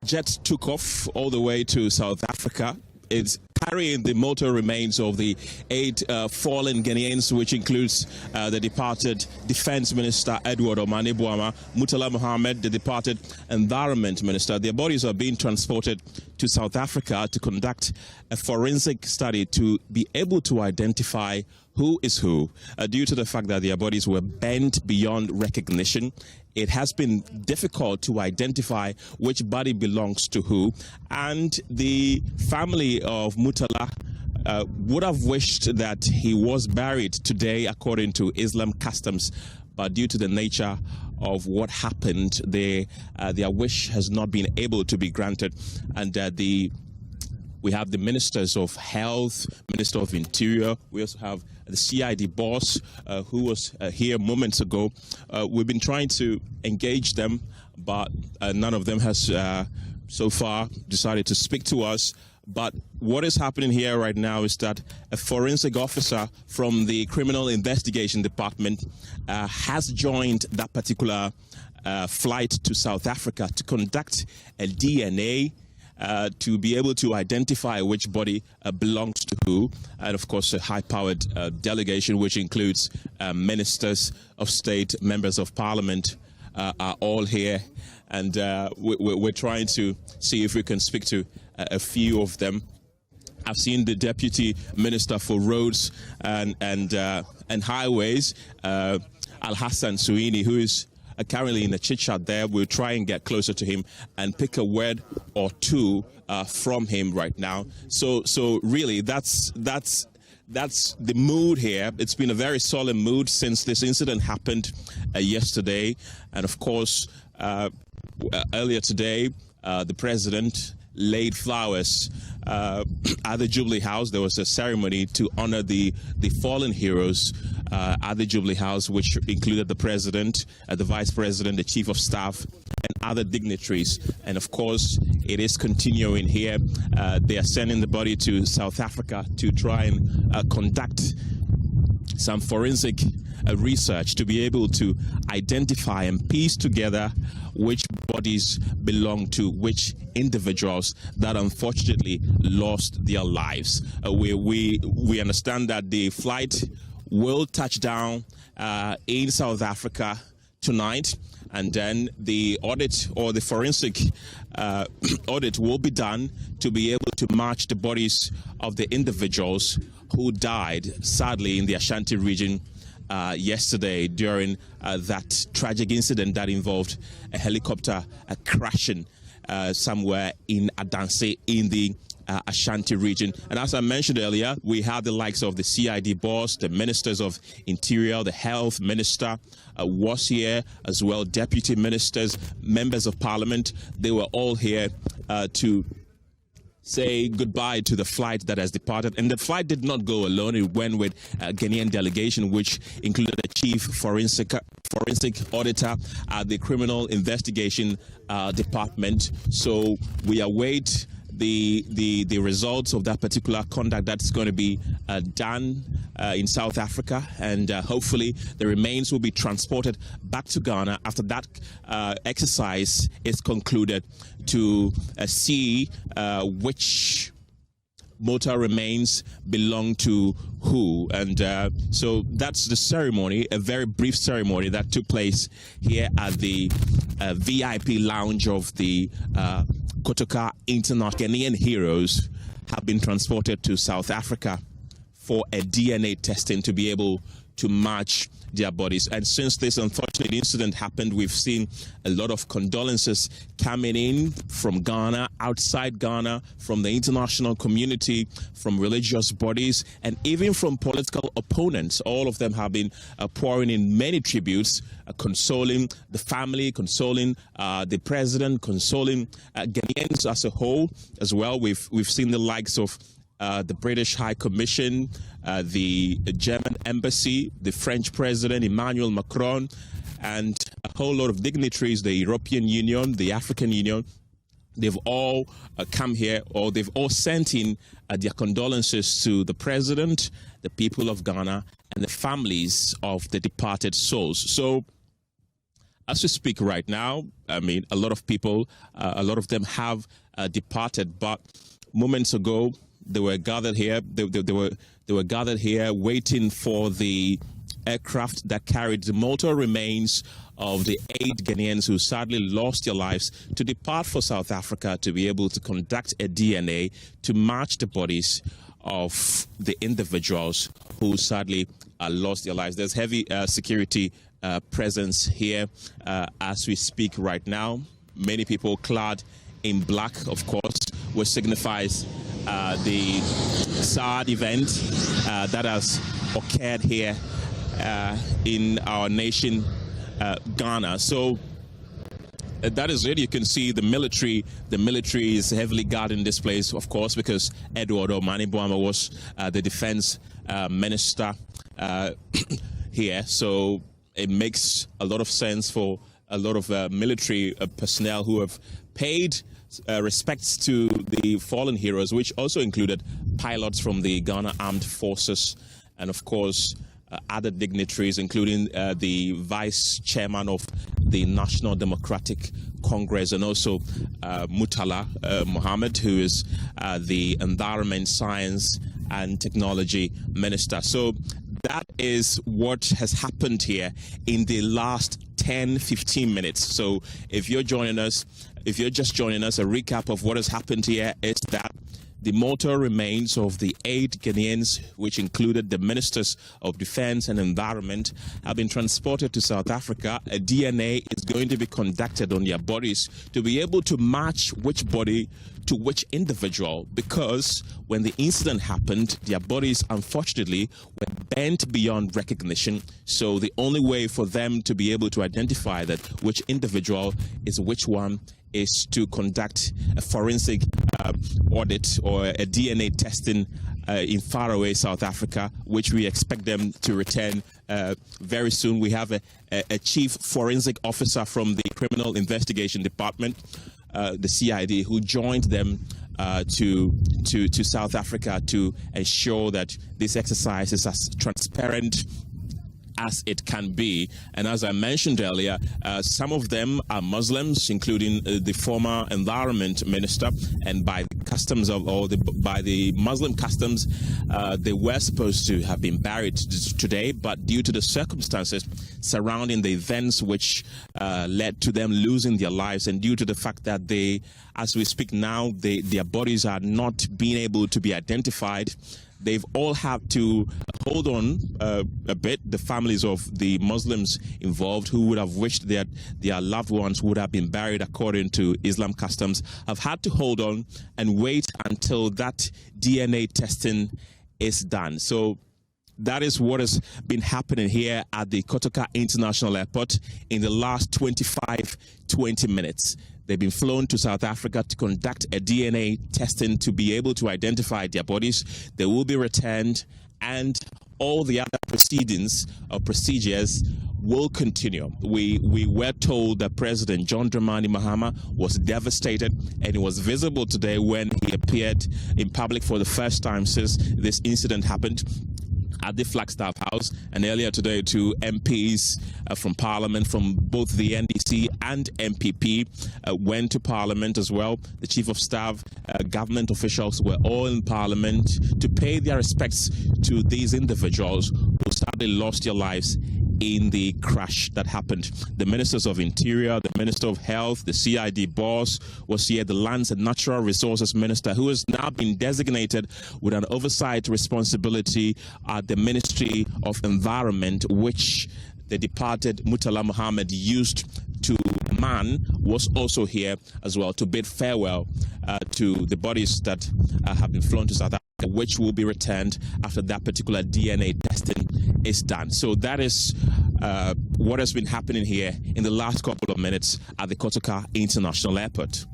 Jet took off all the way to South Africa. It's carrying the mortal remains of the 8 fallen Ghanaians, which includes the departed Defense Minister Edward Omane Boama, Murtala Mohammed, the departed Environment Minister. Their bodies are being transported to South Africa to conduct a forensic study to be able to identify who is who. Due to the fact that their bodies were bent beyond recognition, it has been difficult to identify which body belongs to who, and the family of Murtala would have wished that he was buried today according to Islam customs, but due to the nature of what happened, their wish has not been able to be granted, and we have the Ministers of Health, Minister of Interior. We also have the CID boss who was here moments ago. We've been trying to engage them, but none of them has so far decided to speak to us. But what is happening here right now is that a forensic officer from the Criminal Investigation Department has joined that particular flight to South Africa to conduct a DNA to be able to identify which body belongs to who, and of course a high-powered delegation which includes ministers of state, members of parliament are all here, and we're trying to see if we can speak to a few of them. I've seen the Deputy Minister for Roads and Highways, Al-Hassan Suini, who is currently in a chit-chat there. We'll try and get closer to him and pick a word or two from him right now. So really, that's the mood here. It's been a very solemn mood since this incident happened yesterday. And of course, earlier today, the president laid flowers at the Jubilee House. There was a ceremony to honor the fallen heroes at the Jubilee House, which included the president, the vice president, the chief of staff, and other dignitaries. And of course, it is continuing here. They are sending the body to South Africa to try and conduct some forensic research to be able to identify and piece together which bodies belong to which individuals that unfortunately lost their lives. We understand that the flight will touch down in South Africa tonight, and then the audit or the forensic audit will be done to be able to match the bodies of the individuals who died sadly in the Ashanti region yesterday during that tragic incident that involved a helicopter crashing somewhere in Adanse in the Ashanti region. And as I mentioned earlier, we have the likes of the CID boss, the Ministers of Interior, the Health Minister was here as well, deputy ministers, members of Parliament. They were all here to say goodbye to the flight that has departed. And the flight did not go alone. It went with a Ghanaian delegation, which included a chief forensic auditor at the Criminal Investigation Department. So we await the results of that particular conduct that's going to be done in South Africa, and hopefully the remains will be transported back to Ghana after that exercise is concluded to see which mortal remains belong to who. And so that's the ceremony, a very brief ceremony that took place here at the VIP lounge of the Kotoka International. Ghanaian heroes have been transported to South Africa for a DNA testing to be able to match their bodies. And since this unfortunate incident happened, we've seen a lot of condolences coming in from Ghana, outside Ghana, from the international community, from religious bodies, and even from political opponents. All of them have been pouring in many tributes, consoling the family, consoling the president, consoling Ghanaians as a whole as well. We've seen the likes of the British High Commission, the German Embassy, the French President Emmanuel Macron, and a whole lot of dignitaries, the European Union, the African Union. They've all come here, or they've all sent in their condolences to the president, the people of Ghana, and the families of the departed souls. So as we speak right now, I mean, a lot of people, a lot of them have departed, but moments ago, they were gathered here. They were gathered here waiting for the aircraft that carried the mortal remains of the 8 Ghanaians who sadly lost their lives to depart for South Africa to be able to conduct a DNA to match the bodies of the individuals who sadly lost their lives. There's heavy security presence here as we speak right now. Many people clad in black, of course, which signifies the sad event that has occurred here in our nation, Ghana. So that is it. You can see the military. The military is heavily guarding this place, of course, because Edward Omani Boama was the defense minister here. So it makes a lot of sense for a lot of military personnel who have paid respects to the fallen heroes, which also included pilots from the Ghana Armed Forces and, of course, other dignitaries, including the vice chairman of the National Democratic Congress, and also Murtala Mohammed, who is the Environment, Science and Technology Minister. So that is what has happened here in the last 10-15 minutes. So if you're joining us, if you're just joining us, a recap of what has happened here is that the mortal remains of the 8 Ghanaians, which included the Ministers of Defense and Environment, have been transported to South Africa. A DNA is going to be conducted on their bodies to be able to match which body to which individual, because when the incident happened, their bodies, unfortunately, were bent beyond recognition. So the only way for them to be able to identify that which individual is which one is to conduct a forensic audit or a DNA testing in faraway South Africa, which we expect them to return very soon. We have a chief forensic officer from the Criminal Investigation Department, the CID, who joined them to South Africa to ensure that this exercise is as transparent as it can be. And as I mentioned earlier, some of them are Muslims, including the former environment minister, and by the customs of, or by the Muslim customs, they were supposed to have been buried today, but due to the circumstances surrounding the events which led to them losing their lives, and due to the fact that they, as we speak now, their bodies are not being able to be identified, they've all had to hold on a bit. The families of the Muslims involved, who would have wished that their loved ones would have been buried according to Islam customs, have had to hold on and wait until that DNA testing is done. So that is what has been happening here at the Kotoka International Airport in the last 20 minutes. They've been flown to South Africa to conduct a DNA testing to be able to identify their bodies. They will be returned, and all the other proceedings or procedures will continue. We were told that President John Dramani Mahama was devastated, and it was visible today when he appeared in public for the first time since this incident happened at the Flagstaff House, and earlier today to MPs from Parliament from both the NDC and MPP went to Parliament as well. The Chief of Staff, government officials were all in Parliament to pay their respects to these individuals who sadly lost their lives in the crash that happened. The Ministers of Interior, the Minister of Health, the CID boss was here, the Lands and Natural Resources Minister, who has now been designated with an oversight responsibility at the Ministry of Environment, which the departed Murtala Mohammed used to man, was also here as well to bid farewell to the bodies that have been flown to South Africa, which will be returned after that particular DNA testing is done. So that is what has been happening here in the last couple of minutes at the Kotoka International Airport.